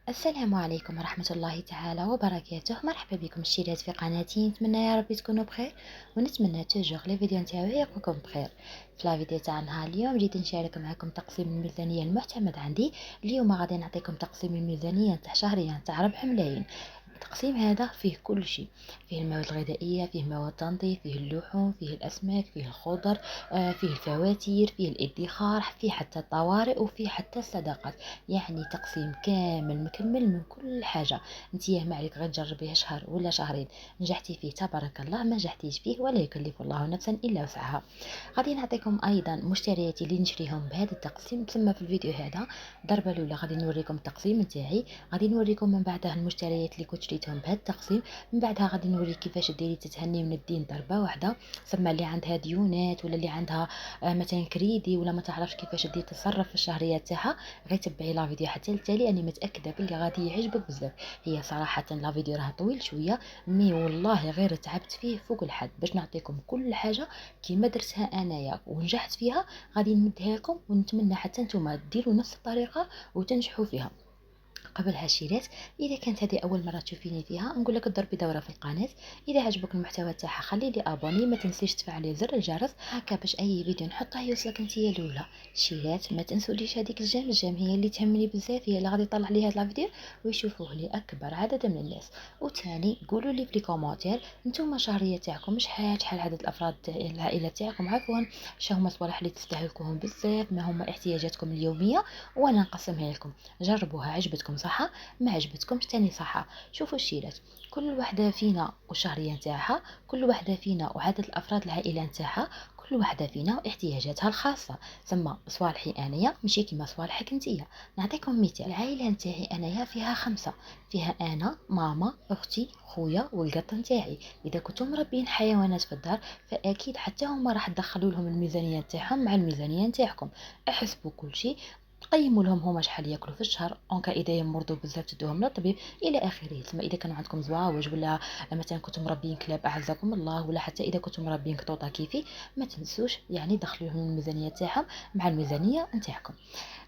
السلام عليكم ورحمة الله تعالى وبركاته. مرحبا بكم الشيرات في قناتي. نتمنى يا ربي تكونوا بخير ونتمنى توجور لي فيديو نتاعي يعقبكم بخير. في لا فيديو تاع نهار اليوم جيت نشارك معكم تقسيم الميزانية المعتمد عندي. اليوم غادي نعطيكم تقسيم الميزانية تاع شهريا تاع 4 ملايين. التقسيم هذا فيه كل شيء، فيه المواد الغذائية، فيه مواد التنظيف، فيه اللحوم، فيه الأسماك، فيه الخضر، فيه الفواتير، فيه الادخار، فيه حتى الطوارئ، وفيه حتى الصداقات. يعني تقسيم كامل مكمل من كل حاجة. انتيا ما عليك غير تجربيه شهر ولا شهرين، نجحتي فيه تبارك الله، ما نجحتيش فيه ولا يكلف الله نفسا إلا وسعها. غادي نعطيكم أيضا مشترياتي اللي نشريهم بهذا التقسيم. ثم في الفيديو هذا ضربة الأولى غادي نوريكم التقسيم نتاعي، غادي نوريكم من بعدها المشتريات اللي كنت شريتهم بهذا التقسيم، من بعدها غادي نوري كيفاش ديري تتهني من الدين ضربة واحدة. ثم اللي عندها ديونات ولا اللي عندها مثلا كريدي ولا ما تعرفش كيفاش دير تصرف في الشهريات تاعها، غير تبعي لا فيديو حتى التالي، لاني متاكده بلي غادي يعجبك بزاف. هي صراحه لا فيديو راه طويل شويه، مي والله غير تعبت فيه فوق الحد باش نعطيكم كل حاجه كيما درتها انايا ونجحت فيها. غادي نمدها لكم ونتمنى حتى نتوما ديروا نفس الطريقه وتنجحوا فيها. قبلها شيرات، اذا كانت هذه اول مره تشوفيني فيها نقول لك ضربي دوره في القناه. اذا عجبك المحتوى تاعها خلي لي ابوني، ما تنسيش تفعلي زر الجرس هكا باش اي فيديو نحطه يوصلك انتيا الاولى. شيرات ما تنسوليش هذيك الجام هي اللي تهمني بزاف، هي اللي غادي يطلع لي هذا الفيديو ويشوفوه لي اكبر عدد من الناس. وثاني قولوا لي في الكومونتير نتوما شهريه تاعكم شحال عدد الافراد تاع العائله تاعكم، عفوا هما الصوالح اللي تستهلكوهم بزاف، ما هما احتياجاتكم اليوميه، وانا نقسمها لكم. جربوها، عجبتكم صح، ما عجبتكمش تاني صح. شوفوا الشيرات، كل وحده فينا والشهريه نتاعها، كل وحده فينا وعدد الافراد العائله نتاعها، كل وحده فينا واحتياجاتها الخاصه. ثم صوالحي انايا ماشي كيما صوالحك نتيا. نعطيكم مثال، العائله نتاعي انايا فيها خمسه، فيها انا، ماما، اختي، خويا والقط نتاعي. اذا كنتم مربين حيوانات في الدار فاكيد حتى هما راح تدخلوا لهم الميزانيه نتاعهم مع الميزانيه نتاعكم. احسبوا كل شيء، قيموا لهم هما شحال ياكلوا في الشهر، اونكا اذا يمرضوا بزاف تدوهم للطبيب الى اخره. ثم اذا كانوا عندكم زواوج ولا مثلا كنتم مربين كلاب اعزكم الله، ولا حتى اذا كنتم مربين قطوطه كيفي، ما تنسوش يعني دخلوا لهم الميزانيه تاعهم مع الميزانيه نتاعكم.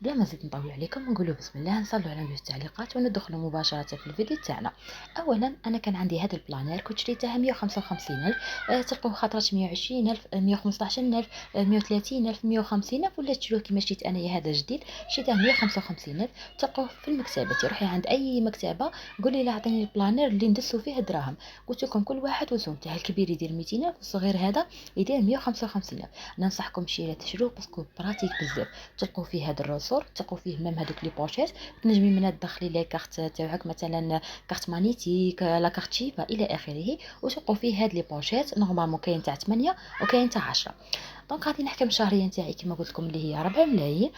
بلا ما نزيد نطول عليكم نقولوا بسم الله، نصلوا على النبي في التعليقات وندخلوا مباشره في الفيديو تاعنا. اولا انا كان عندي هذا البلانير كنت شريتها 155 الف، تلقوه خاطرات 120 الف، 115 الف، 130 الف، 150 الف، ولا تشروه كيما شريت انايا هذا جديد شريته 155 الف. تلقوه في المكتبه، روحي عند اي مكتبه قولي له اعطيني البلانير اللي ندسوا فيه الدراهم. قلت لكم كل واحد وزوم تاع الكبير يدير 200 الف والصغير هذا يدير 155 الف. ننصحكم شيرا تشروه باسكو براتيك بزاف. تلقوا فيه هذا الرسور، تلقوا فيه ميم هذوك لي بوشيت، تنجمي منها تدخلي لي كارت تاعك مثلا كارت مانيتيك لا كارت شيفا الى اخره. وتلقوا فيه هاد لي بوشيت نورمالمون كاين تاع 8 وكاين تاع 10. دونك غادي نحكم الشهريه نتاعي كما قلت لكم اللي هي 4 ملايين،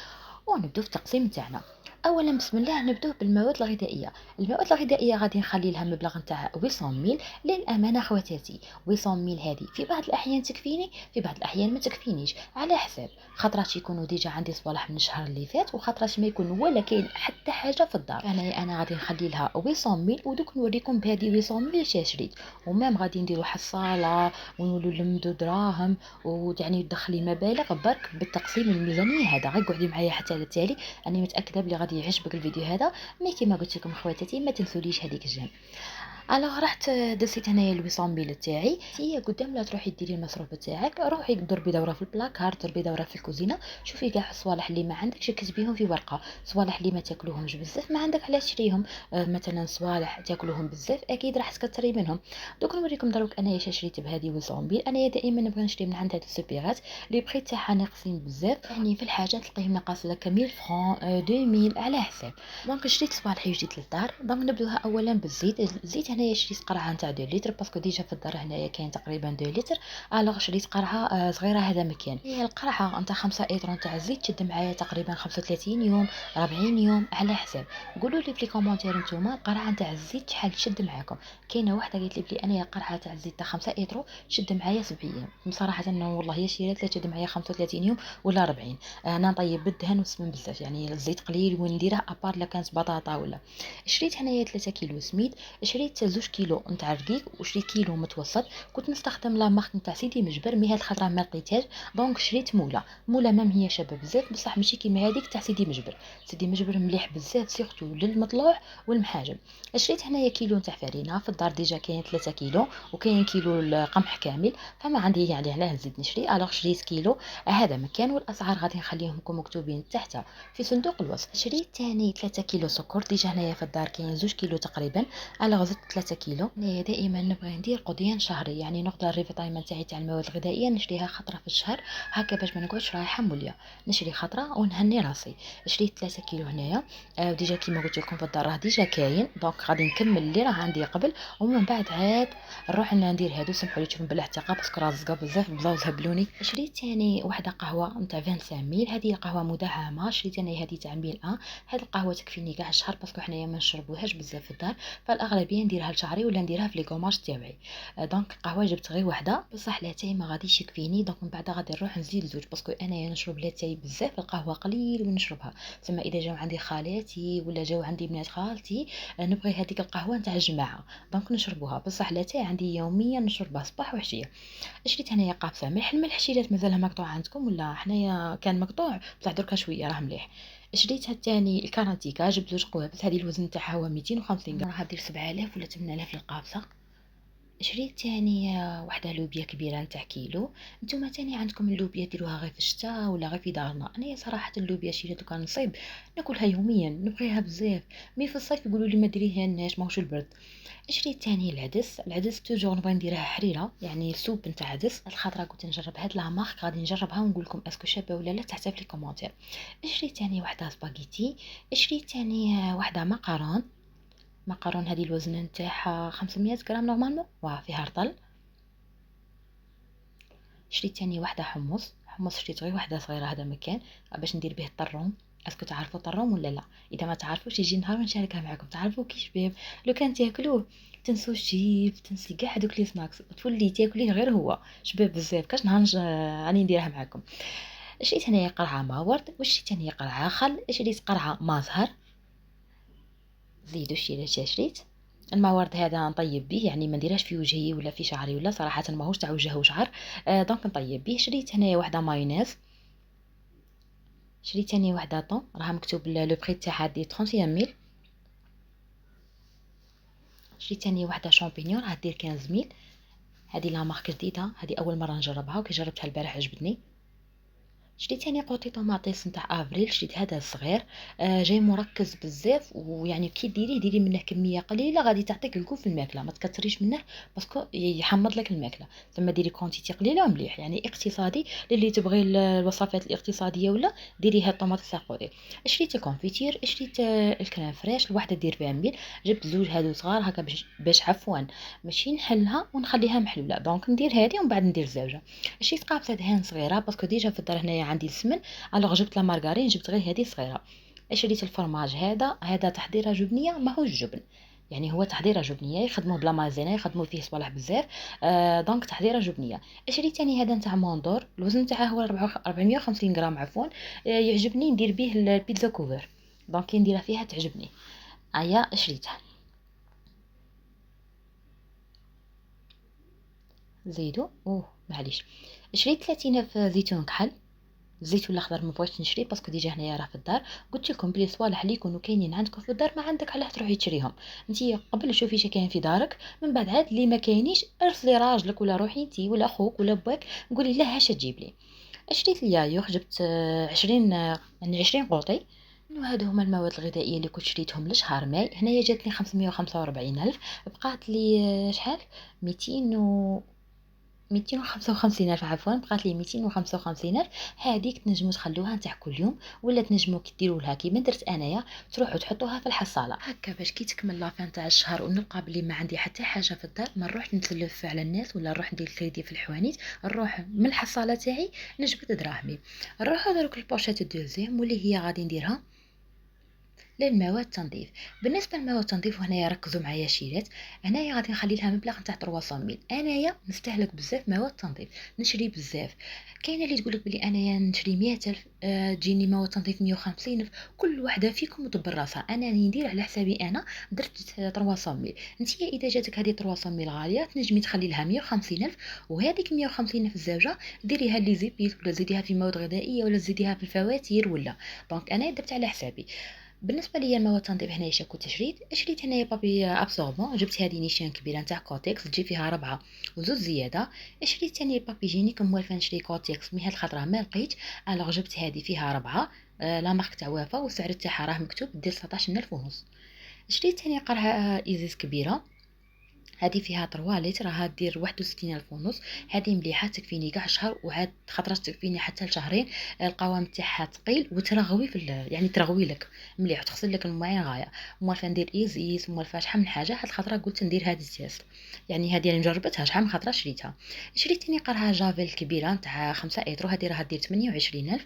ونبدو في التقسيم تاعنا. اولا بسم الله نبدو بالمواد الغذائيه. المواد الغذائيه غادي نخلي لها مبلغ نتاع 800 ميل. للامانه خواتاتي 800 ميل هذه في بعض الاحيان تكفيني، في بعض الاحيان ما تكفينيش، على حساب. خاطرات يكونوا ديجا عندي صوالح من الشهر اللي فات، وخاطرات ما يكون ولا كاين حتى حاجه في الدار. انا غادي نخلي لها 800 ميل، ودوك نوريكم بهذه 800 ميل اش شريت. ومام غادي نديروا حصاله ونولوا نلمدوا دراهم، ويعني تدخلي مبالغ برك بالتقسيم الميزانيه هذا. غير قعدي معايا حتى للتالي، انا متاكده بلي غادي يعجبك الفيديو هذا. مي كيما قلت لكم خواتاتي ما تنسوليش هذيك الجام. الوغ رحت دسيت هنايا الويسامبيل تاعي. هي قدام لا تروحي ديري المصروف تاعك، روحي ضربي دوره في البلاكار، ضربي دوره في الكوزينه، شوفي كاع الصوالح اللي ما عندكش كتبيهم في ورقه. صوالح اللي ما تاكلوهمش بزاف ما عندك علاش تشريهم. مثلا صوالح تاكلوهم بزاف اكيد راح تكثري منهم. دوك نوريكم دروك انايا شريت بهذه ويسامبيل. انايا دائما نبغي نشري من عند هاد السوبيرات لي بخي تاعها ناقصين بزاف، يعني في الحاجه تلقيهم ناقص لك 1000 فرون 2000 على حساب. دونك شريت صوالحي وجيت للدار. دونك نبدوها اولا بالزيت. الزيت هنايا شريت قرعه نتاع 2 لتر باسكو ديجا في الدار هنايا كاين تقريبا 2 لتر. الوغ شريت قرعه صغيره هذا مكان. هي القرعه نتاع 5 ايطرون تاع الزيت تشد معايا تقريبا 35 يوم 40 يوم على حساب. قولوا لي في الكومونتير نتوما القرعه نتاع الزيت شحال تشد معاكم. كاينه واحده قالت لي بلي انا القرعه تاع الزيت تاع 5 ايطرو تشد معايا 7 ايام. بصراحه انه والله هي شيرات لا تشد معايا 35 يوم ولا 40. انا نطيب بالدهن والسمن بزاف، يعني الزيت قليل ونديره ابار لا كانت بطاطا ولا. شريت هنايا 3 كيلو سميد. شريت شريت 2 كيلو نتاع رقيق وشريت كيلو متوسط. كنت نستخدم لا مارك نتاع سيدي مجبر، مي هاد الخطره ما لقيتهاش دونك شريت مولا مام هي شابه بزاف بصح ماشي كيما هذيك تاع سيدي مجبر. سيدي مجبر مليح بزاف سيرتو للمطلوع والمحاجم. شريت هنايا كيلو نتاع فرينه، في الدار ديجا كاين 3 كيلو وكاين كيلو القمح كامل، فما عندي يعني علاه نزيد نشري. الوغ شريت كيلو هذا مكان، والاسعار غادي نخليهم لكم مكتوبين تحت في صندوق الوصف. شريت ثاني 3 كيلو سكر، ديجا هنايا في الدار كاين 2 كيلو تقريبا، الوغ زدت 3 كيلو. هنايا دائما نبغي ندير قضيان شهري، يعني نقدر الريفيتايمنت تاعي تاع المواد الغذائيه نشريها خطره في الشهر هكا باش ما نقعدش رايحه موليه، نشري خطره ونهني راسي. شريت 3 كيلو هنايا ديجا كيما قلت لكم في الدار راه ديجا كاين، دونك غادي نكمل اللي راه عندي قبل ومن بعد عاد نروح ندير هادو. سمحوا لي تشوفوا بالاحتقاء باسكو راه زقه بزاف بلاوز هبلوني. شريت ثاني وحده قهوه نتاع 25 ميل، هذه قهوه مدعمه، شريت انا هذه تاع ميل هاد القهوه تكفيني كاع الشهر باسكو حنايا ما نشربوهاش بزاف في الدار، فالاغلبيه نديرها لشعري ولا نديرها في لي كوماج تاعي. دونك قهوه جبت غير وحده بصح لاتاي ما غاديش يكفيني، دونك من بعد غادي نروح نزيد زوج باسكو انايا نشرب لاتاي بزاف، القهوه قليل ونشربها. ثم اذا جاو عندي خالاتي ولا جاو عندي بنات خالتي نبغي هذيك القهوه نتاع الجماعه دونك نشربوها، بصح لاتاي عندي يوميا نشربها صباح وعشيه. شريت هنايا قابسه ملح، الملح شيرات مازالها مقطوع عندكم ولا حنايا كان مقطوع بصح دركا شويه راه مليح. شريت الثاني الكاراتيكا، جبت زوج قوابس، هذه الوزن تاعها هو 250 غرام، راح دير 7000 ولا 8000 القابسه. شريت تاني وحده لوبيا كبيره نتاع كيلو. نتوما تاني عندكم اللوبيا ديروها غير في الشتاء ولا غير في دارنا؟ انا صراحه اللوبيا شريت كان نصيب ناكلها يوميا نبغيها بزاف، مي في الصيف يقولوا لي ما ديريهاش ماهوش البرد. شريت تاني العدس توجور نبغي نديرها حريره، يعني السوب نتاع عدس. الخضره قلت نجرب هاد لا مارك غادي نجربها ونقول لكم اسكو شابه ولا لا تحت في لي كومونتير. شريت تاني وحده سباغيتي. شريت تاني وحده مقرون هذه الوزن نتاعها 500 غرام نورمالمون وفيها رطل. شريت تاني وحده حمص شريت غير وحده صغيره، هذا مكان باش ندير به الطروم. اسكو تعرفوا الطروم ولا لا؟ اذا ما تعرفوش يجي نهار ونشاركها معكم. تعرفوا كي شباب لو كان تاكلوه تنسوا الشيب تنسي كاع هذوك لي سناكس تولي تاكليه غير هو شباب بزاف. كاش نهار راني نديرها معكم. شريت هنايا قرعه ماورد وشريت هنايا قرعه خل. شريت قرعه مازهر. زيدوا شريت الماورد هذا نطيب به، يعني ما نديرهاش في وجهي ولا في شعري ولا صراحه ماهوش تاع وجه وشعر دونك نطيب به. شريت هنايا وحده مايونيز. شريت ثاني وحده طون راها مكتوب لو بري تاعها دي 31 ميل. شريت ثاني وحده شامبينيون راها دير 15 ميل، هذه لا مارك جديده، هذه اول مره نجربها وكي جربتها البارح عجبتني. شريت ثاني قوطي طوماطيس نتاع افريل، شريت هذا الصغير جاي مركز بزاف، ويعني كي ديري منه كميه قليله غادي تعطيك الكو في الماكله، ما تكثريش منه باسكو يحمض لك الماكله. ثم ديري كونتيتي قليله ومليح، يعني اقتصادي للي تبغي الوصفات الاقتصاديه ولا ديري هاد الطوماطيس القوطي. شريت الكونفيتير، شريت الكريم فريش الوحده دير 20 ميل، جبت زوج هادو صغار هكا باش عفوا ماشي نحلها ونخليها محلوله، دونك ندير هذه ومن بعد ندير زوجه. شريت قابسه دهان صغيره باسكو ديجا في الدار هنايا عندي السمن، الوغ جبت لا مارغرين جبت غير هذه صغيره. شريت الفرماج هذا تحضيره جبنيه ماهوش جبن، يعني هو تحضيره جبنيه يخدموه بلا مايزينا يخدموا فيه صوالح بزاف دونك تحضيره جبنيه. شريت ثاني هذا نتاع موندور الوزن تاعه هو 450 غرام عفوا يعجبني ندير به البيتزا كوفر دونك نديرها فيها تعجبني. ايا شريتها. زيدو معليش. شريت 30 في زيتون كحل، الزيتون الاخضر ما بغيتش نشري باسكو ديجا هنايا راه في الدار. قلت لكم بلي صوالح اللي يكونوا كاينين عندكم في الدار ما عندك علاه تروحي تشريهم، انتي قبل شوفي اش كاين في دارك من بعد عاد اللي ما كاينيش ارسلي راجلك ولا روحي انتي ولا اخوك ولا باك قولي له هاش تجيب لي. شريت اليايوخ جبت 20 يعني 20 قوطي. وهادو هما المواد الغذائيه اللي كنت شريتهم لشهر ماي. هنايا جاتني 545 الف، بقات لي شحال 200 255 ألف عفوا، بقات لي 255 ألف. هذيك تنجموا تخلوها نتاع كل يوم ولا تنجموا كي ديروا لها كيما درت انايا تروحوا تحطوها في الحصاله هكا باش كي تكمل لافان تاع الشهر ونلقى بلي ما عندي حتى حاجه في الدار ما نروح نتلف على الناس ولا نروح ندير كريدي في الحوانيت، نروح من الحصاله تاعي نجبد دراهمي. نروحوا دروك البوشيت الدوزيام واللي هي غادي نديرها للمواد التنظيف. بالنسبه للمواد التنظيف وهنايا ركزوا معايا شيرات، هنايا غادي نخلي لها مبلغ نتاع 300 ميل. انايا نستهلك بزاف مواد تنظيف، نشري بزاف. كاينه اللي تقولك بلي انايا نشري 100,000، تجيني مواد تنظيف 150,000. كل وحده فيكم ودبر راسها. انا اللي ندير على حسابي انا درت 300 ميل. انت اذا جاتك هذه 300 ميل غاليه تنجمي تخلي لها 150,000، وهذيك 150,000 الزوجه ديريها لي زيبيل، ولا زيديها في مواد غذائيه، ولا زيديها في الفواتير، ولا. دونك انا درت على حسابي. بالنسبه ليا المواد التنظيف هنايا كنت شريت هنايا بابي ابسوربون. جبت هذه نيشان كبيره نتاع كوتكس تجي فيها ربعه وزوج زياده. شريت ثاني بابي جينيك موالفه نشري كوتكس، مي هاد الخطره ما لقيت. الوغ جبت هذه فيها ربعه، لا مارك تاع وافا، والسعر تاعها راه مكتوب دير 19,000 ونص. شريت ثاني قرعه ايزيس كبيره، هذه فيها 3 لتر، راها دير 61,000 ونص. هذه مليحه تكفيني كاع شهر، وعاد خطرات تكفيني حتى لشهرين. القوام تاعها ثقيل وترغوي يعني ترغوي لك مليح، تغسل لك المواعين غايه. موالفه ندير ايزيس، موالفه شحال من حاجه. هاد الخطره قلت ندير هذه التيست، يعني هذه اللي مجربتها شحال من خطره شريتها. شريت ثاني قرعه جافيل كبيره نتاع 5 ايترو، هذه راها دير 28,000.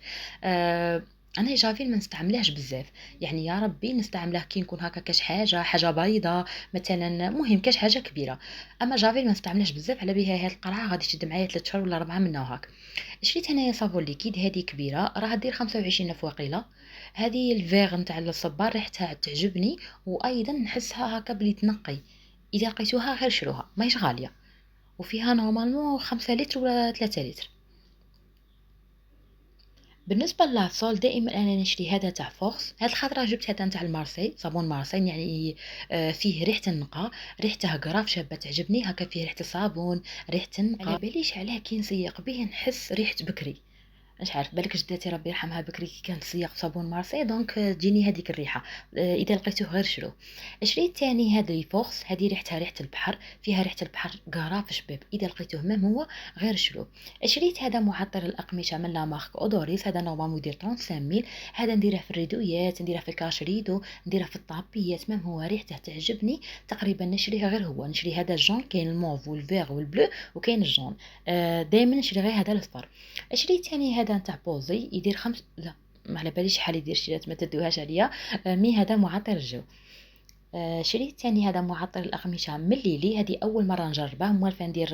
انا جافيل ما نستعملهاش بزاف، يعني يا ربي نستعمله كي نكون هكا كاش حاجه بايظه مثلا، مهم كاش حاجه كبيره. اما جافيل ما نستعملهاش بزاف، على بها هاد القرعه غادي تشد معايا 3 شهور ولا 4 منها هاك. شريت هنايا صابون ليكيد، هذه كبيره راها دير 25 فواقيله. هذه الفيغ نتاع الصبار ريحتها تعجبني، وايضا نحسها هكا بلي تنقي. اذا لقيتوها غير شروها، ماهيش غاليه، وفيها نورمالمون 5 لتر ولا 3 لتر. بالنسبة للصول دائما أنا نشري هذا تاع فوكس. هاد الخطرة جبت هذا تاع المارسي، صابون مارسي، يعني فيه ريحة النقاء، ريحته قراف شابة تعجبني هكا، فيه ريحة الصابون، ريحة النقاء. على باليش علاه كي نسيق به نحس ريحة بكري. مش عارف، بالك جداتي ربي يرحمها بكري كي كانت تسيق صابون مارسي، دونك تجيني هذيك الريحه. اذا لقيتوه غير شرو. شريت تاني هذه فوكس، هذه ريحتها ريحه البحر، فيها ريحه البحر قراف شباب. اذا لقيتوه مام هو غير شرو. شريت هذا معطر الاقمشه من لا مارك اودوريس، هذا نورمالمون يدير 35 ميل. هذا نديره في الريدويات، نديره في الكاش ريدو، نديره في الطابيات، مام هو ريحته تعجبني. تقريبا نشريه غير هو، نشري هذا الجون، كاين الموف والفيغ والبلو وكاين الجون. دائما نشري غير هذا الاصفر. شريت ثاني هذا نتاع بوزي يدير لا، ما على باليش شحال يدير، شريت ما تدوهاش عليا. مي هذا معطر الجو. شريت ثاني هذا معطر الأقمشة من ليلي، هذه أول مرة نجربه. موالفة ندير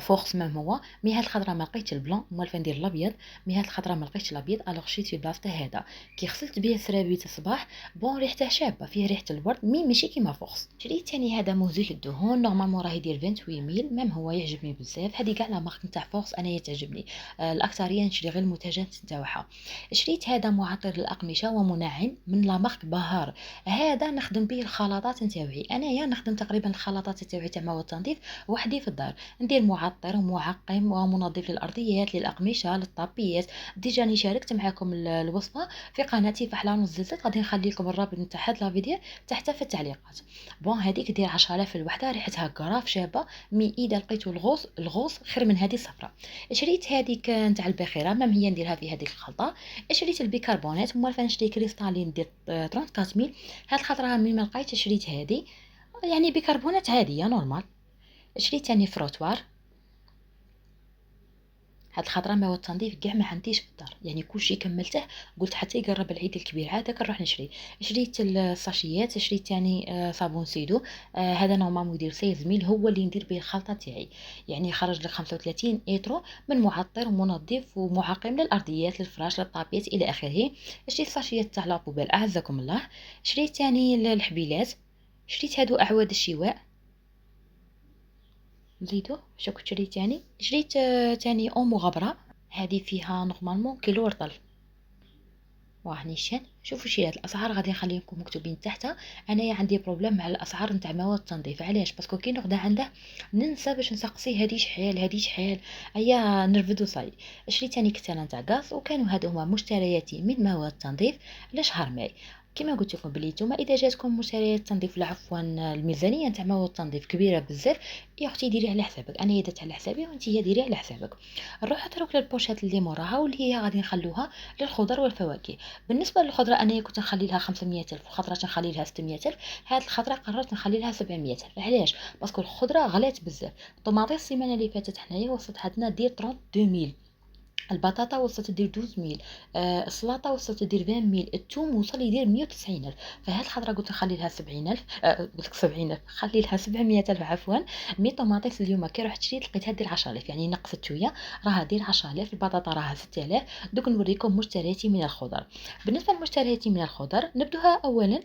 فوكس مام هو، مي هاد الخضرة ما لقيتش البلون، موالفة ندير الأبيض، مي هاد الخضرة ما لقيتش الأبيض. ألوغ شريت في بلاصته هذا. كي غسلت به سرابيت الصباح، بون ريحته شابة، فيه ريحة الورد، مي ماشي كيما فوكس. شريت ثاني هذا مزيل الدهون، نورمالمون راه يدير 28 ميل، مام هو يعجبني بزاف. هذه كاع لا مارك نتاع فوكس أنا تعجبني. الأكثرية نشري غير المنتجات نتاعها. شريت هذا معطر الأقمشة ومنعم من لا مارك بهار، هذا نخدم به الخلطات نتاوعي. انايا نخدم تقريبا الخلطات تاوعي تاع مواد التنظيف وحدي في الدار، ندير معطر ومعقم ومنظف للارضيات، للاقمشه، للطابيات. ديجا راني شاركت معكم الوصفه في قناتي فحلان الزلزال، غادي نخلي لكم الرابط نتاع هاد لا فيديو تحت في التعليقات. بون هذيك دير 10,000 الوحده، ريحتها قراف شابه، مي اذا لقيتو الغوص خير من هذه الصفراء. شريت هذيك نتاع البخيره، مام هي نديرها في هذيك الخلطه. شريت البيكربونات، موالفه نشري كريستالين دير 34 ميل. هاد الخطره من ما لقيت شريت هذه، يعني بيكربونات عاديه نورمال. شريت ثاني فروتوار. هاد الخطره مواد التنظيف كاع ما عنديش في الدار، يعني كلشي كملته. قلت حتى يقرب العيد الكبير عادك نروح نشري. شريت الساشيات. شريت ثاني صابون سيدو، هذا نورمالمون يدير 16 ميل، هو اللي ندير به الخلطه تاعي. يعني خرج لك 35 ايترو من معطر ومنظف ومعقم للارضيات، للفراش، للطابيات الى اخره. شريت ساشيات تاع لابوبيل اعزكم الله. شريت ثاني الحبيلات. شريت هادو اعواد الشواء. نزيدو شكون شريت يعني. شريت تاني اومو غبره، هذه فيها نورمالمون كيلو رطل. واه نيشان. شوفوا شيرات الاسعار غادي نخلي لكم مكتوبين تحتها. انايا عندي بروبليم مع الاسعار نتاع مواد التنظيف، علاش؟ باسكو كي نغدا عنده ننسى باش نسقسي هذه شحال هذه شحال، ايا نرفدو صاي. شريت ثاني كتانه نتاع غاز، وكانوا هادو هما مشترياتي من مواد التنظيف لشهر ماي. كما قلت لكم بلي نتوما اذا جاتكم مشتريات التنظيف، عفوا الميزانيه نتاع مواد التنظيف كبيره بزاف، يا اختي ديري على حسابك. انا درت على حسابي وانت هي ديري على حسابك. نروح نترك للبوشات اللي موراها، واللي هي غادي نخلوها للخضر والفواكه. بالنسبه للخضره انا كنت نخلي لها 500 الف، وخطره نخلي لها 600 الف. هاد الخطره قررت نخلي لها 700 الف. علاش؟ باسكو الخضره غلات بزاف. الطوماطيش السيمانه اللي فاتت حنايا وصلت عندنا دير 32 ميل. البطاطا وصلت تدير 12 ميل، السلطة وصلت تدير 20 ميل، الثوم وصل يدير 190 ألف. فهاد الخطرة قلت نخلي لها 70 ألف، قلت لك 70 ألف، خلي لها 700 ألف عفوا. مي طوماطيس اليوم كي رحت شريت لقيتها دير 10 ألف، يعني نقصت شوية، راها دير 10 ألف. البطاطا راها 6000. دوك نوريكم مشترياتي من الخضر. بالنسبة لمشترياتي من الخضر نبدوها أولا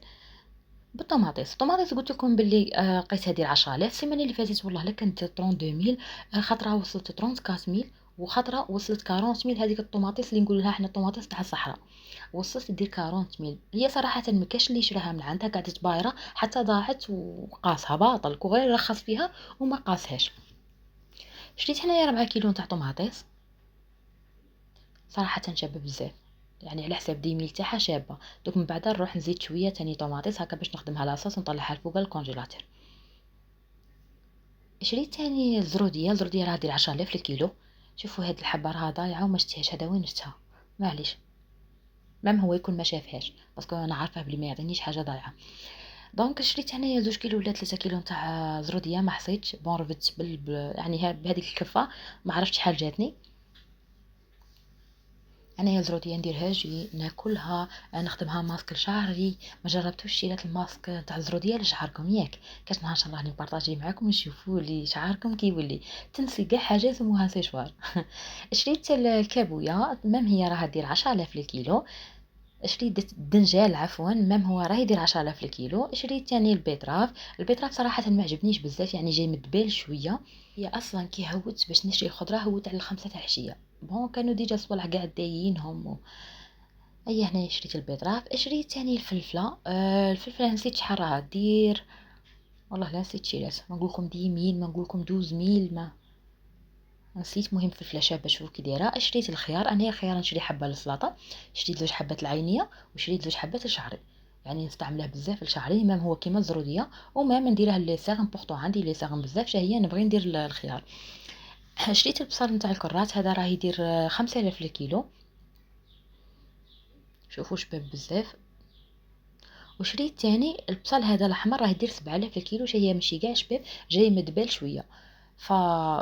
بالطوماطيس. الطوماطيس قلت لكم باللي لقيتها دير 10000. السيمانه اللي فاتت والله لا كانت 32000، خطره وصلت 34000 وخطره وصلت 40000. هذيك الطوماطيس اللي نقول لها حنا الطوماطيس تاع الصحراء وصلت دير 40000. هي صراحه ما كاش اللي يشراها من عندها، قعدت بايره حتى ضاعت وقاسها باطل، كوغير رخص فيها وما قاسهاش. شريت هنايا 4 كيلو تاع طوماطيس، صراحه شابه بزاف، يعني على حساب ديميل تاعها شابه. دوك من بعد نروح نزيد شويه تاني طوماطيس هكا باش نخدمها لاصوص ونطلعها لفوق الكونجيلاتور. شريت تاني الزرودية راه دير 10000 الكيلو. شوفوا هاد الحبة راها ضايعة وما شتيهاش، هذا وين شتها؟ معليش، مام هو يكون ما شافهاش باسكو انا عارفه بلي ما يعطينيش حاجه ضايعه. دونك شريت هنايا 2 كيلو ولا 3 كيلو تاع زروديه، ما حصيتش بون رفدت يعني بهذيك الكفه ما عرفتش شحال جاتني. انا يا زروديه نديرها جي ناكلها، نخدمها ماسك لشعري. ما جربتوش شريت الماسك تاع الزروديه لشعركم ياك؟ كاش نهار ان شاء الله نبارطاجي معاكم نشوفوا لي شعركم كي يولي تنسي كاع حاجات وموها سيشوار. شريت الكابويا، مام هي راها دير 10000 الكيلو. شريت الدنجال عفوا، مام هو راه يدير 10000 الكيلو. شريت تاني البيتراف. البيتراف صراحه ما عجبنيش بزاف، يعني جاي مدبال شويه. هي اصلا كي هوت باش نشري الخضره هوت على 5 تاع العشيه، بون كانوا ديجا صوالح قاع دايينهم اي هنا شريت البيتراف. شريت تاني الفلفله. الفلفله نسيت شحال راها دير، والله لا نسيت شيرات، ما نقولكم 10 ميل ما نقولكم 12 ميل، ما نسيت. مهم فلفله شابه شوفوا كي دايره. شريت الخيار، انا الخيار نشري حبه للسلطه. شريت 2 حبات العينيه وشريت 2 حبات لشعري، يعني نستعمله بزاف لشعري، مام هو كيما الزروديه ومام نديرها لي ساغ امبورطون، عندي لي ساغ بزاف شهيه نبغي ندير الخيار. شريت البصل نتاع الكرات، هذا راه يدير 5000 الكيلو، شوفوا شباب بزاف. وشريت تاني البصل هذا الاحمر راه يدير 7000 الكيلو، هي ماشي كاع شباب، جاي مدبال شويه. ف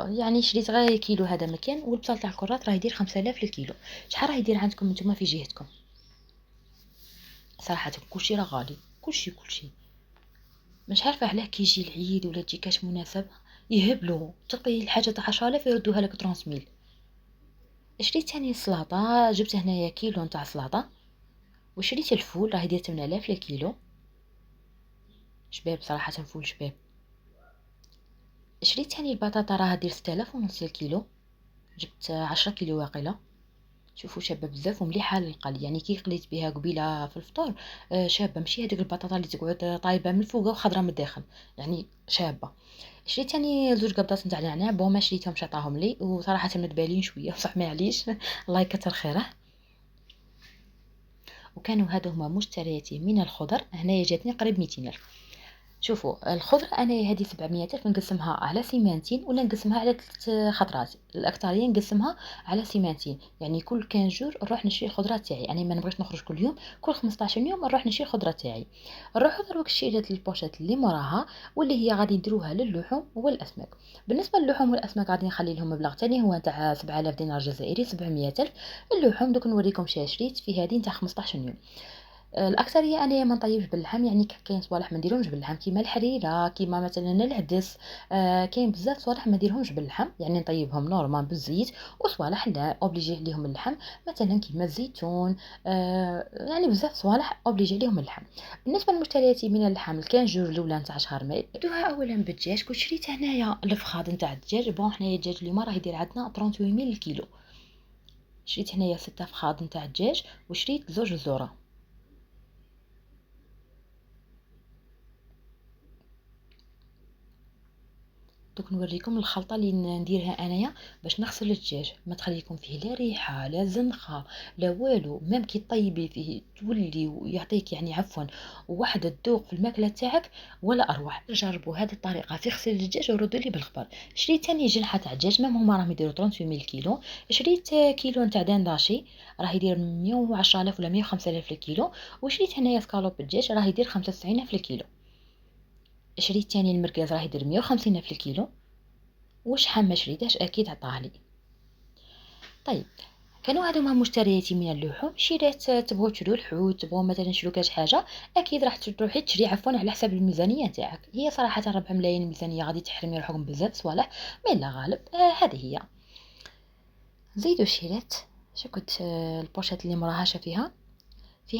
يعني شريت غير كيلو هذا مكان. والبصل تاع الكرات راه يدير 5000 الكيلو. شحال راه يدير عندكم نتوما في جهتكم؟ صراحه كلشي راه غالي، كلشي مش عارفه علاه كي يجي العيد ولا تجي كاش مناسبه يهبلوا تلقي الحاجه تاع 10000 يردوها لك 30000. شريت تاني السلطه، جبت هنايا كيلو نتاع سلطه. وشريت الفول راه يدير 8000 الكيلو، شباب صراحه فول شباب. شريت تاني البطاطا راها دير 6000 ونص الكيلو، جبت 10 كيلو واقيلا. شوفوا شابه بزاف ومليحه للقلي، يعني كي قليت بها قبيله في الفطور شابه، ماشي هذيك البطاطا اللي تقعد طايبه من الفوق وخضره من الداخل، يعني شابه. شريت تاني 2 قبضات نتاع نعناع، بون ما شريتهمش عطاهم لي وصراحه متبالين شويه بصح معليش. الله يكثر خيره. وكانوا هادو هما مشترياتي من الخضر. هنايا جاتني قريب 200 الف. شوفوا الخضر انا هذه 700 الف نقسمها على سيمانتين ولا نقسمها على 3 خطرات، الاكثريه نقسمها على سيمانتين، يعني كل 15 جور نروح نشري الخضره تاعي، يعني ما نبغيش نخرج كل يوم، كل 15 يوم نروح نشري الخضره تاعي. نروحوا دروك شريت البوشات اللي موراها واللي هي غادي نديروها للحوم والاسماك. بالنسبه للحوم والاسماك غادي نخلي لهم مبلغ تاني هو تاع 7000 دينار جزائري، 700 الف. اللحوم دوك نوريكم شريت في هذه تاع 15 يوم. الاكثريه انايا ما نطيبش باللحم، يعني كاين صوالح ما نديرهمش باللحم كيما الحريره كيما مثلا العدس. كاين بزاف صوالح ما نديرهمش باللحم، يعني نطيبهم نورمال بالزيت. وصوالح لا اوبليجي عليهم اللحم، مثلا كيما الزيتون. يعني بزاف صوالح اوبليجي عليهم اللحم. بالنسبه لمشترياتي من اللحم كان جور الاولى نتاع شهر ماي بدوها اولا بالدجاج. كنت شريت هنايا الفخاد نتاع الدجاج، بون حنايا الدجاج اليوم راه يدير عندنا 38000 الكيلو. شريت هنايا 6 فخاد نتاع الدجاج وشريت 2 زوره. دوك نوريكم الخلطه اللي نديرها انايا باش نغسل الدجاج، ما تخليكم فيه لا ريحه لا زنخه لا والو، ميم كي طيبي فيه تولي ويعطيك يعني عفوا واحد الذوق في الماكله تاعك ولا اروع. جربوا هذه الطريقه في غسل الدجاج وردوا لي بالخبر. شريت ثاني جنحه تاع الدجاج، ميم هما راهم يديروا 38000 كيلو. شريت كيلو نتاع دنداشي راه يدير 110000 ولا 105000 الكيلو. وشريت هنايا سكالوب الدجاج راه يدير 95000 الكيلو. شريت تاني المركز راه يدير 150 في الكيلو. وشحال ما شريتهش اكيد عطاه لي. طيب كانوا هادوما مشترياتي من اللحوم، شريت تبغوا تشريو الحوت، تبغوا مثلًا تشريو كاش حاجة، أكيد راح تروحي تشري عفوًا على حساب الميزانية نتاعك. هي صراحةً 4 ملاين ميزانية غادي تحرمي روحك من بزاف صوالح، مي لا غالب هذه هي. زيدوا شريت كنت البوشات اللي مراهشة فيها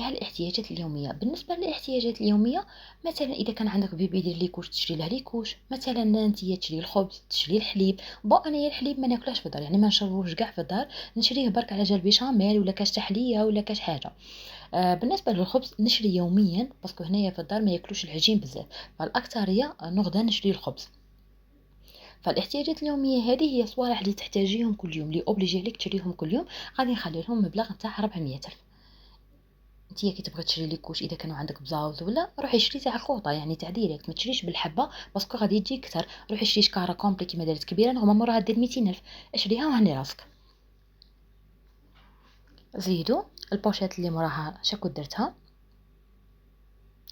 الاحتياجات اليومية. بالنسبة للاحتياجات اليومية، مثلا إذا كان عندك بيبي يدير ليكوش تشري له ليكوش، مثلا نتيا تشري الخبز تشري الحليب. انايا الحليب ما ناكلهش في الدار، يعني ما نشربوش كاع في الدار، نشريه برك على جال بيشاميل ولا كاش تحلية ولا كاش حاجة. بالنسبة للخبز نشري يوميا، باسكو هنايا في الدار ما ياكلوش العجين بزاف، فالأكثرية نغدا نشري الخبز. فالاحتياجات اليوميه هذه هي صوالح اللي تحتاجيهم كل يوم، اللي اوبليجي عليك تشريهم كل يوم. غادي نخلي لهم مبلغ نتاع 400 الف. انتيا كي تبغي تشري لي كوش اذا كانوا عندك بزاوز ولا، روحي شري تاع الخوطه، يعني تاع ديريكت، ما تشريش بالحبه باسكو غادي تجي كثر. روحي شري شكاره كومبلي كيما دارت كبيره، نورمالمون موراها دير 200 الف، اشريها وهني راسك. زيدوا البوشات اللي موراها شكون درتها،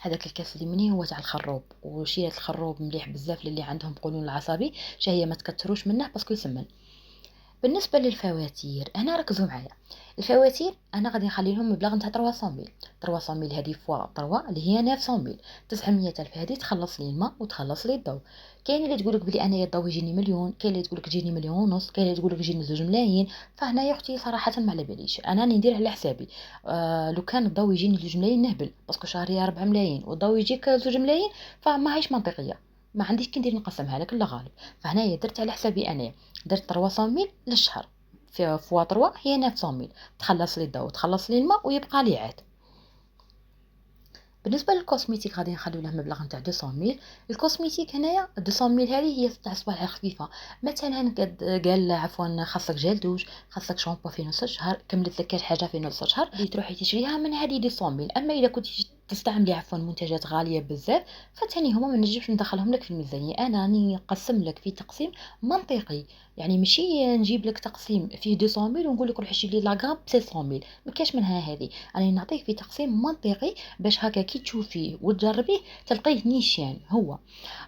هذاك الكاس اللي مني هو تاع الخروب، وشيرات الخروب مليح بزاف للي عندهم قولون العصبي، هي ما تكثروش منه باسكو يسمن. بالنسبة للفواتير هنا ركزوا معايا. الفواتير أنا غادي نخلي لهم مبلغ نتاع 300 ميل. 300 ميل هذه فوا 3 اللي هي 900 ميل. 900 ألف هذه تخلص لي الماء وتخلص لي الضوء. كاين اللي تقولك بلي أنا الضوء يجيني مليون، كاين اللي تقولك يجيني مليون ونص، كاين اللي تقولك يجيني 2 ملايين. فهنا يا أختي صراحة ما على باليش، أنا ندير على حسابي. لو كان الضوء يجيني 2 ملايين نهبل، باسكو شهرية 4 ملايين والضوء يجيك 2 ملايين، فما هيش منطقية. ما عنديش كي ندير نقسمها لك لا غالب. فهنايا درت على حسابي أنا، درت 300 ميل للشهر، في فوا 3 هي 900 ميل، تخلص لي الضوء وتخلص لي الماء ويبقى لي عاد. بالنسبه للكوسميتيك غادي نخليو له مبلغ نتاع 200 ميل. الكوسميتيك هنايا 200 ميل هذه هي تاع الصباح الخفيفه، مثلا قال عفوا خاصك جيل دوش، خاصك شامبو في نص الشهر، كملت لك حاجه في نص الشهر، اللي تروحي تشريها من هذه 200 ميل. اما اذا كنت تستعملي عفوا منتجات غاليه بزاف، فتاني هما ما نجمش ندخلهم لك في الميزانيه. انا راني نقسم لك في تقسيم منطقي، يعني ماشي نجيب لك تقسيم فيه 200 ميل ونقول لك روح شري لي لاغاب 700 ميل، ما كاش منها هذه. انا نعطيك في تقسيم منطقي باش هكا كي تشوفيه وتجربيه تلقيه نيشان هو.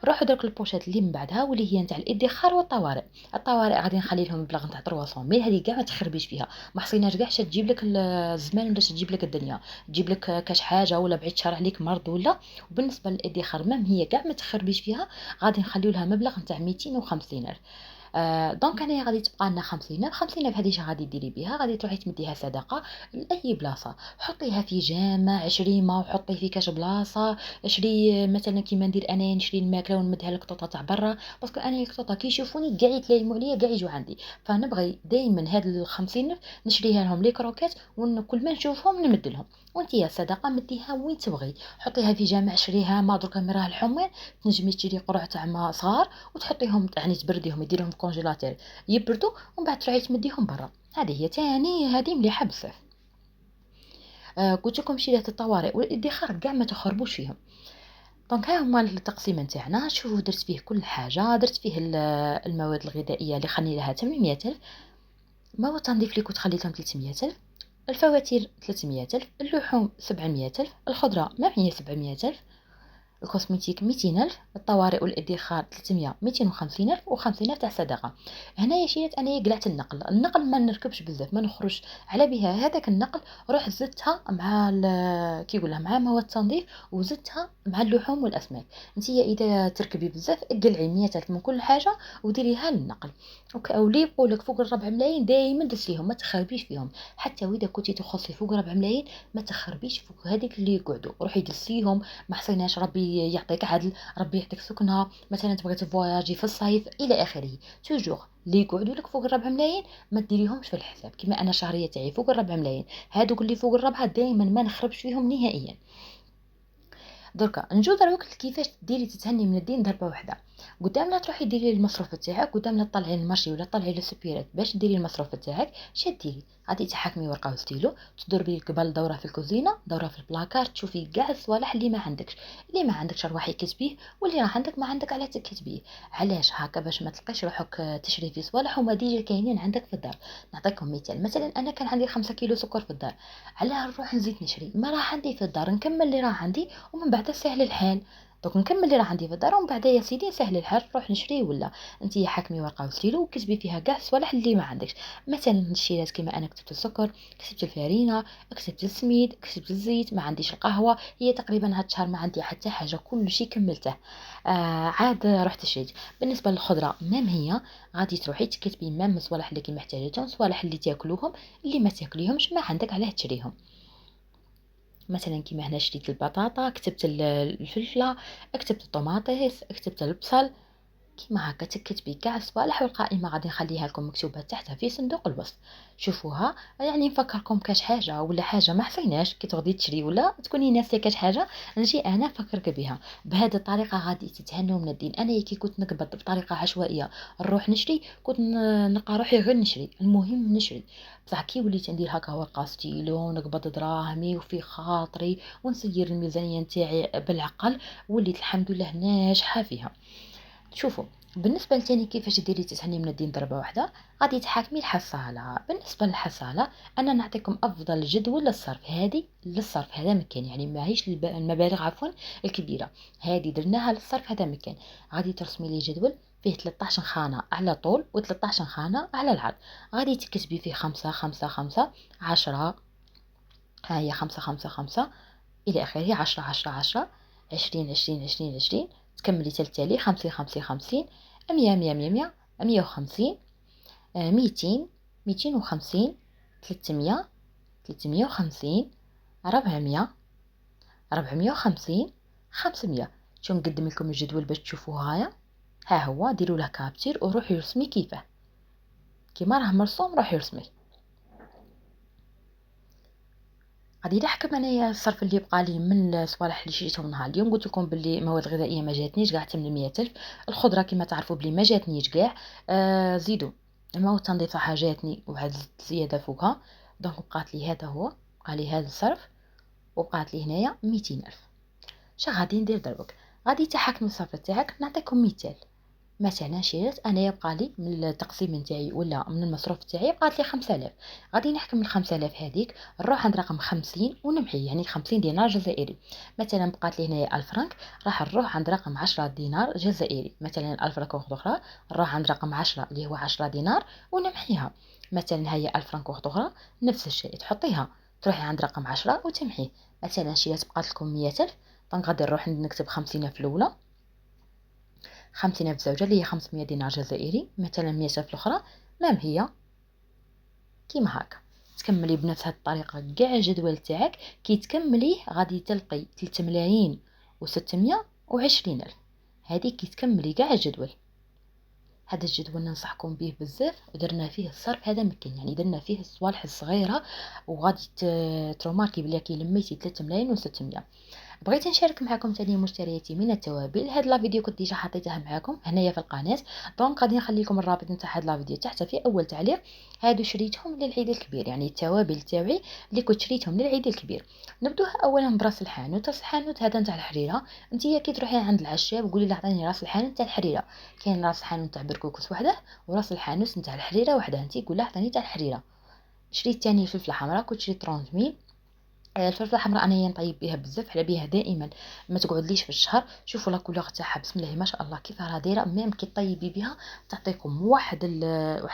روحوا درك البوشات اللي من بعدها واللي هي نتاع الادخار والطوارئ. الطوارئ غادي نخلي لهم مبلغ نتاع 300 ميل، هذه كاع ما تخربيش فيها، ما حصيناش كاع تجيب لك الزمان ولا تجيب لك الدنيا، تجيب لك كاش حاجه ولا بعيد شرع عليك مرض ولا. وبالنسبه للادخار مام هي كاع ما تخربيش فيها، غادي نخليو لها مبلغ نتاع 250 الف. دونك هنايا غادي تبقى لنا 50 50 بهذه اش غادي ديري بها، غادي تروحي تمديها صدقه لاي بلاصه، حطيها في جامع، عشريمه وحطي في كاش بلاصه. شري مثلا كيما ندير انا، نشري الماكله ونمدها لك تاع برا، باسكو انا الكطوطه كي يشوفوني كاع يتلايموا عليا كاع يجوا عندي. فنبغي دائما هاد ال 50 نشريها لهم لي كروكيت، وكل ما نشوفهم نمد لهم. وانت يا صدقه مديها وين تبغي، حطيها في جامع، شريها ما درك راه الحمال، تنجمي تشري قرع تاع ما صغار وتحطيهم، يعني تبرديهم يديرهم في كونجيلاتير يبردوا، ومن بعد تروحي تمديهم برا. هذه هي تاني، هذه مليحه بزاف. قلت لكم شيلات الطوارئ والادخار كاع ما تخربوش فيهم. دونك ها هما التقسيم نتاعنا، شوفوا درت فيه كل حاجه، درت فيه المواد الغذائيه اللي خلي لها 800 الف، مواد التنظيف اللي كنت خليتهم 300 الف، الفواتير 300 الف، اللحوم 700 الف، الخضره ما هي 700 الف، الكوسميتيك 200 ألف، الطوارئ والادخار 300 250 ألف، و50 ألف تاع صدقة. هنايا شريت أنا قلعت النقل ما نركبش بزاف ما نخرج على بها هذاك النقل، روح زدتها مع كي يقولها مع مواد التنظيف، وزدتها مع اللحوم والأسماك. انتي إذا تركبي بزاف قلعي 100 ألف من كل حاجة وديريها للنقل. ولي يقولك فوق الربع ملايين دائما دس ليهم، ما تخربيش فيهم. حتى وإذا كنتي تخصي فوق 4 ملايين ما تخربيش فوق هذيك اللي يقعدوا، روحي دسيهم. ما حصيناش ربي يعطيك عدل، ربي يعطيك سكنه، مثلا تبغي تفواياجي في الصيف الى اخره. توجور اللي يقعدوا لك فوق الربع ملايين ما تديريهمش في الحساب. كما انا شهريه تاعي فوق الربع ملايين، هادوك اللي فوق الربعه دائما ما نخربش فيهم نهائيا. دركا نجو دروك كيفاش ديري تتهني من الدين ضربه واحده. قدام لا تروحي ديري المصروف تاعك، قدام لا تطلعي المارشي ولا تطلعي للسوبيرات باش ديري المصروف تاعك، شديري غادي تحكمي ورقه وستيلو، تضربي قبل دوره في الكوزينه، دوره في البلاكار، تشوفي كاع الصوالح اللي ما عندكش، اللي ما عندكش روحي كتبيه، واللي راه عندك ما عندك على تكتبيه. علاش هكا؟ باش ما تلقيش روحك تشري في صوالح هما ديجا كاينين عندك في الدار. نعطيكم مثال، مثلا انا كان عندي 5 كيلو سكر في الدار، علاه نروح نزيد نشري؟ ما راه عندي في الدار نكمل اللي راه عندي ومن بعد سهل الحال. دوك نكمل اللي راه عندي في الدار، ومن بعد يا سيدي سهل الحال نروح نشري. ولا انت حاكمي ورقه وستيلو وكتبي فيها كاع الصوالح اللي ما عندكش. مثلا الشيرات كيما انا كتبت السكر، كتبت الفارينه، كتبت السميد، كتبت الزيت، ما عنديش القهوه. هي تقريبا هاد الشهر ما عندي حتى حاجه، كل شيء كملته. عاد رحت شريت. بالنسبه للخضره مام هي، غادي تروحي تكتبي مام الصوالح اللي كي محتاجتهم، الصوالح اللي تاكلوهم، اللي ما تاكليهمش ما عندك علاه تشريهم. مثلا كيما هنا شريت البطاطا، كتبت الفلفله، كتبت الطوماطيس، كتبت البصل. كيما هكا تكتبي كاع الصوالح، والقائمه غادي نخليها لكم مكتوبه تحتها في صندوق الوصف. شوفوها، يعني نفكركم كاش حاجه ولا حاجه ما حصيناش كي تغدي تشري، ولا تكوني ناسيه كاش حاجه، نجي انا نفكرك بها. بهذه الطريقه غادي تتهنوا من الدين. انا كي كنت نقبض بطريقه عشوائيه نروح نشري، كنت نلقى روحي غير نشري، المهم نشري. بصح كي وليت ندير هكا ورقه ستيلو، نقبض دراهمي وفي خاطري ونسير الميزانيه نتاعي بالعقل، وليت الحمد لله ناجحه فيها. شوفوا، بالنسبه لتاني كيفاش ديري تتهني من الدين ضربه واحده، غادي تحاكمي الحصاله. بالنسبه للحصاله انا نعطيكم افضل جدول للصرف. هذه للصرف هذا مكان، يعني ماهيش المبالغ عفوا الكبيره، هذه درناها للصرف هذا مكان. غادي ترسمي لي جدول فيه 13 خانة على طول و13 خانة على العرض. غادي تكتبي فيه 5 5 5 10، ها هي 5 5 5 إلى آخره، 10 10 10، 20 20 20 20. تكملي تلتالي 50 50 50، 100 100 100 100، 150، 200 250، 300 350، 400 450، 500. شو نقدم لكم الجدول باش تشوفوه؟ ها هو، ديروا له كابتشر وروحي رسمي كيفاه، كيما راه مرسوم روحي رسمي. غادي نحكم انايا الصرف اللي بقى لي من الصوالح اللي شريتهم نهار اليوم. قلت لكم باللي المواد الغذائيه ما جاتنيش كاع 800 الف. الخضره كما تعرفوا بلي ما جاتنيش كاع. زيدوا المواد التنظيف صح جاتني وعاد زياده فوقها. دونك بقات لي هذا هو، بقى لي هذا الصرف، وبقات لي هنايا 200 الف. شا غادي ندير دروك؟ غادي تحكم الصرف تاعك. نعطيكم مثال. مثلا شريت انا يبقى لي من التقسيم نتاعي ولا من المصروف تاعي بقات لي 5000. غادي نحكم ال 5000 هذيك، نروح عند رقم 50 ونمحي، يعني 50 دينار جزائري. مثلا بقات لي هنايا 1000 فرنك، راح نروح عند رقم 10 دينار جزائري. مثلا 1000 فرنك اخرى نروح عند رقم 10 اللي هو 10 دينار ونمحيها. مثلا هي 1000 فرنك اخرى نفس الشيء تحطيها، تروحي عند رقم 10 وتمحي. مثلا شريت بقات لكم 100,000، دونك غادي نروح نكتب 50 في الاولى، 50 في زوجة اللي هي 500 دينار جزائري. مثلا 100 في الأخرى مام هي كيما هكا. تكملي بنفس هاد الطريقة كاع الجدول تاعك. كي تكمليه غادي تلقي 3 ملايين و620 ألف. هذه كي تكملي كاع الجدول. هذا الجدول ننصحكم به بزاف، ودرنا فيه الصرف هذا مكان، يعني درنا فيه الصوالح الصغيرة. وغادي تروماركي بلي كي لميتي 3 ملايين و600. بغيت نشارك معكم ثاني مشترياتي من التوابل. هاد لا فيديو كنت ديجا حطيتها معكم هنايا في القناه، دونك غادي نخلي لكم الرابط نتاع هاد لا فيديو تحت في اول تعليق. هادو شريتهم للعيد الكبير، يعني التوابل تاعي اللي كنت شريتهم للعيد الكبير. نبدوها اولا براس الحانوت. راس الحانوت هذا نتاع الحريره. انتيا كي تروحي عند العشاب قولي له عطيني راس الحانوت تاع الحريره. كاين راس الحانوت تاع بركوكس وحده، وراس الحانوت نتاع الحريره وحده. انتي قول له عطيني تاع الحريره. شريت ثاني الفلفله حمراء، كنت شريت 30 ميل. الفلفله الحمراء انايا نطيب بها بزاف، على بها دائما ما تقعدليش في الشهر. شوفوا لا كولور تاعها بسم الله ما شاء الله كيف راه دايره، ميم كي طيبي بها تعطيكم واحد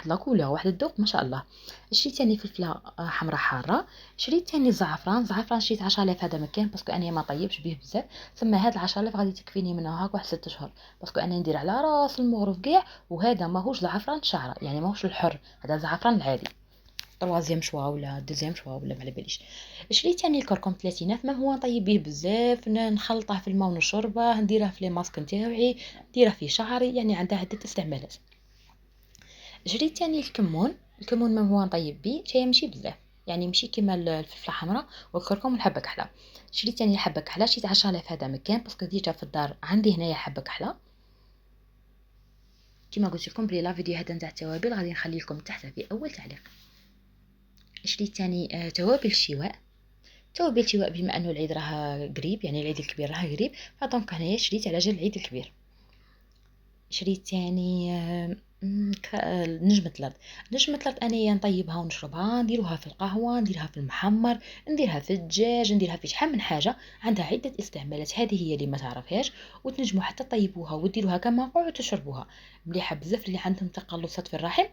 لا كولور، واحد الذوق ما شاء الله. شريت ثاني فلفله حمراء حاره. شريت ثاني زعفران شريت 10000. هذا مكان باسكو انا ما طيبش به بزاف، ثم هاد 10000 غادي تكفيني منه هاك واحد 6 شهور، باسكو انا ندير على راس المغرف كاع. وهذا ماهوش زعفران الشعره، يعني ماهوش الحر، هذا زعفران العادي، طروازيام شوا ولا دوزيام شوا ولا ما على باليش. شريت ثاني الكركم 30، ما هو نطيب به بزاف، نخلطه في الماء ونشربه، نديره في لي ماسك نتاعي، نديره في شعري، يعني عنده عده استعمالات. شريت ثاني الكمون ما هو نطيب به شي ماشي بزاف، يعني ماشي كيما الفلفله حمراء والكركم والحبه كحله. شريت ثاني حبه كحله، شريت 10000. هذا مكان باسكو ديجا في الدار عندي هنايا حبه كحله. كما قلت لكم بلي لا فيديو هذا نتاع التوابل غادي نخلي لكم تحت في اول تعليق. شريت ثاني توابل الشواء. توابل الشواء بما انه العيد راه قريب، يعني العيد الكبير راه قريب، فدونك هنايا شريت على جال العيد الكبير. شريت ثاني نجمة الأرض. نجمة الأرض أنايا نطيبها ونشربها، نديروها في القهوة، نديرها في المحمر، نديرها في الدجاج، نديرها في شحال من حاجة، عندها عدة استعمالات، هذه هي اللي ما تعرفهاش. وتنجموا حتى طيبوها وديروها كمنقوع وتشربوها، مليحة بزاف اللي عندهم تقلصات في الرحم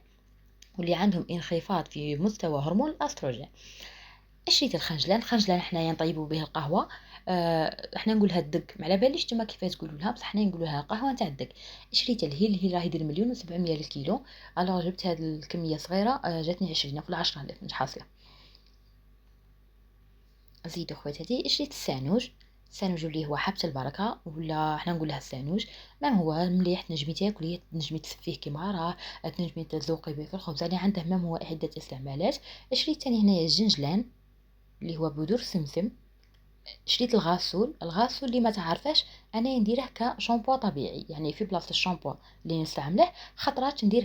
واللي عندهم انخفاض في مستوى هرمون الأستروجين. شريت الخنجلان. الخنجلان حنايا نطيبوا به القهوه. احنا نقولها الدق، ما على باليش نتوما كيفاش تقولوا لها، بصح حنا نقولوا لها قهوه تاع الدق. شريت الهيل راه يدير 1,700,000 للكيلو. الوغ جبت هاد الكميه صغيره، جاتني 20 في 10,000 مش حاصله. زيدوا خواتاتي. شريت السانوج. السانوج اللي هو حبة البركة ولا حنا نقول لها السانوج. ما هو مليح، تنجمي تاكليه، تنجمي تسفيه كيما راه، تنجمي تذوقي به في الخبز، يعني عنده ما هو عدة استعمالات. شريت ثاني هنايا الجنجلان اللي هو بذور سمسم. شريت الغاسول. الغاسول اللي ما تعرفاش انا نديره كشامبو طبيعي، يعني في بلاصه الشامبو اللي نستعمله خطرات ندير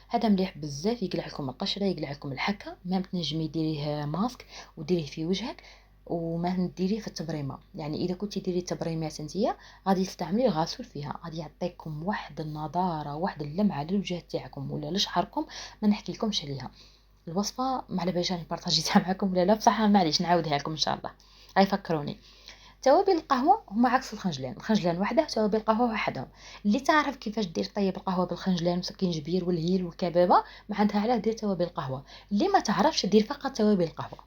هذا مليح بزاف، يقلع لكم القشره، يقلع لكم الحكه، ما تنجمي ديريه ماسك وديريه في وجهك، وما ديريه في التبريمه. يعني اذا كنتي ديري تبريمات نتيا غادي تستعملي الغاسول فيها، غادي يعطيكم واحد النضاره، واحد اللمعه للوجه تاعكم ولا لشعركم، ما نحكي لكمش عليها. الوصفه ما على باليش راني بارطاجيتها معكم ولا لا، بصح معليش نعاودها لكم ان شاء الله. هاي فكروني. توابل القهوة هما عكس الخنجلان. الخنجلان وحده، توابل القهوة وحدهم. اللي تعرف كيفاش دير طيب القهوة بالخنجلان وسكينجبير والهيل والكبابة، ما عندها علاه دير توابل القهوة. اللي ما تعرفش دير فقط توابل القهوة.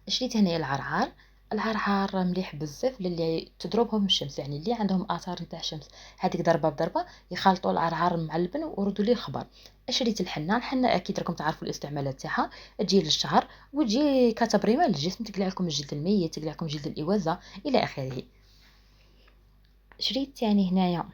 شريت هنايا العرعار. العرعار مليح بزاف للي تضربهم الشمس، يعني اللي عندهم اثار نتاع الشمس، هذيك ضربه بضربه يخلطوا العرعار مع اللبن وردوا ليه الخبر. شريت الحنه اكيد راكم تعرفوا الاستعمالات تاعها، تجي للشعر وتجي كتبريمه للجسم، تقلع لكم الجلد الميت، تقلع لكم جلد الإوازة الى اخره. شريت ثاني هنايا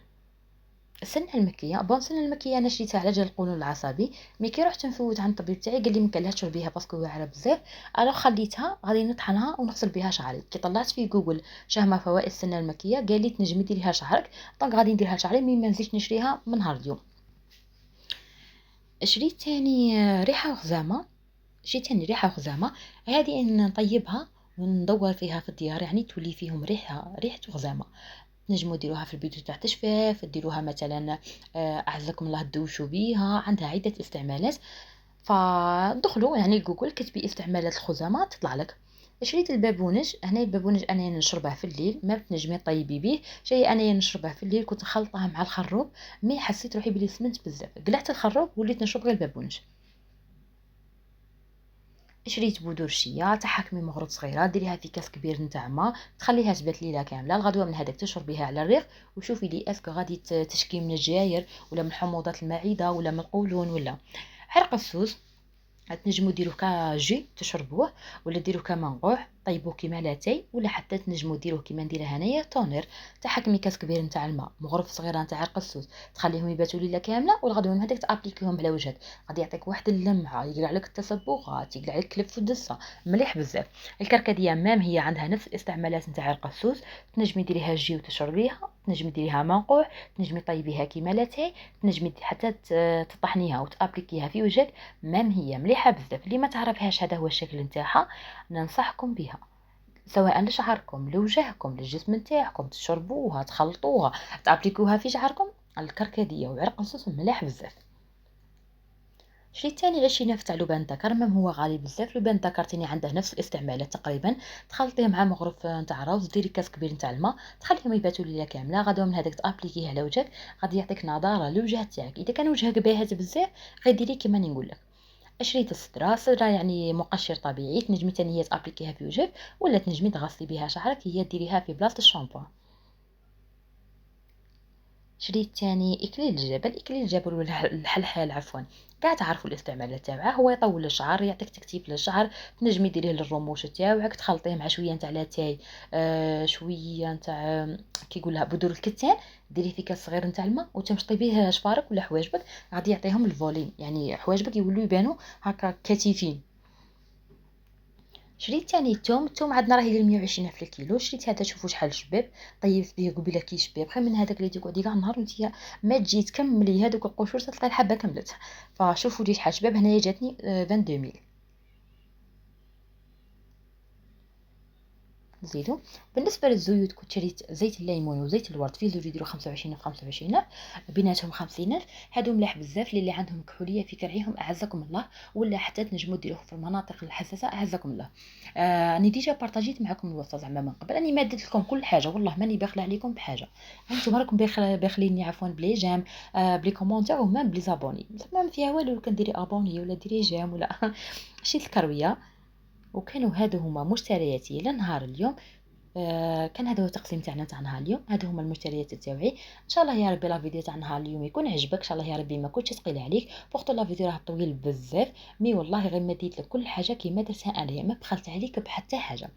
السنه المكيه. بون السنه المكيه انا شريتها على جال القولون العصبي، مي كي رحت نفوت عند الطبيب تاعي قال لي ما كان تشربيها باسكو واعره بزاف. انا خليتها، غادي نطحنها ونغسل بها شعري. كي طلعت في جوجل شهمه فوائد السنه المكيه قال لي تنجمي ديريها شعرك، دونك غادي نديرها شعري، مي ما نزيدش نشريها من نهار اليوم. شريت تاني ريحه وخزامه. شريت تاني ريحه وخزامه، هذه ان نطيبها وندور فيها في الديار، يعني تولي فيهم ريحه وخزامه. نجموا ديروها في البيوت تاع التجفاف، ديروها مثلا اعزكم الله تدوشوا بيها، عندها عده استعمالات. فدخلوا يعني جوجل كتبي استعمالات الخزامه تطلع لك. شريت البابونج. هنا البابونج انا نشربه في الليل، ما بتنجمي طيبي به شيء، انا نشربه في الليل، كنت نخلطه مع الخروب، مي حسيت روحي بلي سمنت بزاف، قلعت الخروب وليت نشرب غير البابونج. شريت بذور الشيا، تحكمي مغرب صغيره، ديريها في كاس كبير نتاع ما، تخليها تبات ليله كامله، الغدوه من هذاك تشربيها على الريق، وشوفي لي اسكو غادي تشكي من الجاير ولا من حموضات المعده ولا من القولون ولا. عرق السوس تنجموا ديروه كجي تشربوه، ولا ديروه كمنقوع طيبوه كيما لاتاي، ولا حتى تنجموا ديروه كيما نديرها هنايا طونير. تحكمي كاس كبير نتاع الماء، مغرف صغيره نتاع عرق السوس، تخليهم يباتوا ليله كامله، والغدوه من هذاك تابليكيهم على وجهك، غادي يعطيك واحد اللمعه، يقلع لك التصبغات، يقلع لك كلف الدسه، مليح بزاف. الكركديه مام هي عندها نفس الاستعمالات نتاع عرق السوس، تنجمي ديريها جي وتشربيها، تنجمي ديريها منقوع، تنجمي طيبيها كيما لاتاي، تنجمي حتى تطحنيها وتابليكيها في وجهك، مام هي مليحه بزاف. اللي ما تعرفهاش هذا هو الشكل نتاعها، ننصحكم بها، سواء لشعركم لوجهكم للجسم نتاعكم، تشربوها تخلطوها تابليكوها في شعركم. الكركديه وعرق السوس مليح بزاف. شريت تاني 20 تاع لبان الذكر، مام هو غالي بزاف، لبان الذكر تاني عنده نفس الاستعمالات تقريبا، تخلطيه مع مغرف نتاع روز، ديري كاس كبير نتاع الماء، تخليهم يباتوا ليله كامله، غدوه من هذاك تابليكيه على وجهك، غادي يعطيك نضاره للوجه تاعك. اذا كان وجهك باهت بزاف غير ديري كيما نقول لك. شريت السدرة يعني مقشر طبيعي، تنجمي تاني هي تابليكيها في وجهك، ولا تنجمي تغسلي بها شعرك، هي ديريها في بلاصه الشامبو. شريت تاني إكليل الجبل. إكليل الجبل ولا الحلحال عفوا، قاع تعرفوا الاستعمالات تاعه، هو يطول الشعر، يعطيك تكتيف للشعر، تنجمي ديريه للرموش تاعك، تخلطيه مع شويه نتاع لاتاي، شويه نتاع كي يقولها بذور الكتان، ديريه في كاس صغير نتاع الماء وتمشطي به شفارك ولا حواجبك، غادي يعطيهم الفوليم، يعني حواجبك يولوا يبانوا هكا كثيفين. شريت تاني الثوم عندنا راه يدير 120 في الكيلو، شريت هذا شوفوا شحال شباب، طيبت به قبيله كي شباب، خير من هذاك اللي تقعدي كاع النهار وانت ما تجي تكملي هذوك القشور تلقاي الحبه كملت. فشوفوا لي شحال شباب، هنايا جاتني 22000. نزيدو. بالنسبة للزيوت كنت شريت زيت الليمون وزيت الورد في زوج يديروا 25 في 25 بيناتهم 50. هادو ملاح بزاف اللي عندهم كحولية في كرعيهم أعزكم الله، ولا حتى تنجموا ديروه في المناطق الحساسة أعزكم الله. راني ديجا بارطاجيت معكم الوصفة زعما من قبل، راني مادت لكم كل حاجة، والله ماني باخلة عليكم بحاجة. انتم راكم باخليني عفوا بلي جيم، بلي كومونتير ومام بلي زابوني، زعما ما فيها والو لو كان ديري ابوني ولا ديري جيم ولا شي الكروية. وكانوا هادو هما مشترياتي لنهار اليوم. كان هذا هو التقسيم تاعنا تاع نهار اليوم، هادو هما المشتريات تاعي. ان شاء الله يا ربي لا فيديو تاع نهار اليوم يكون عجبك، ان شاء الله يا ربي ما كنتش ثقيله عليك. بورتو لا فيديو راه طويل بزاف، مي والله غير مديت لك كل حاجه كيما درتها انايا، ما بخلت عليك بحتى حاجه.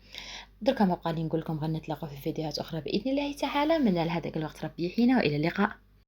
دركا ما بقى لي نقول لكم غنتلاقاو في فيديوهات اخرى باذن الله تعالى. من هذاك الوقت ربي يحيينا والى اللقاء.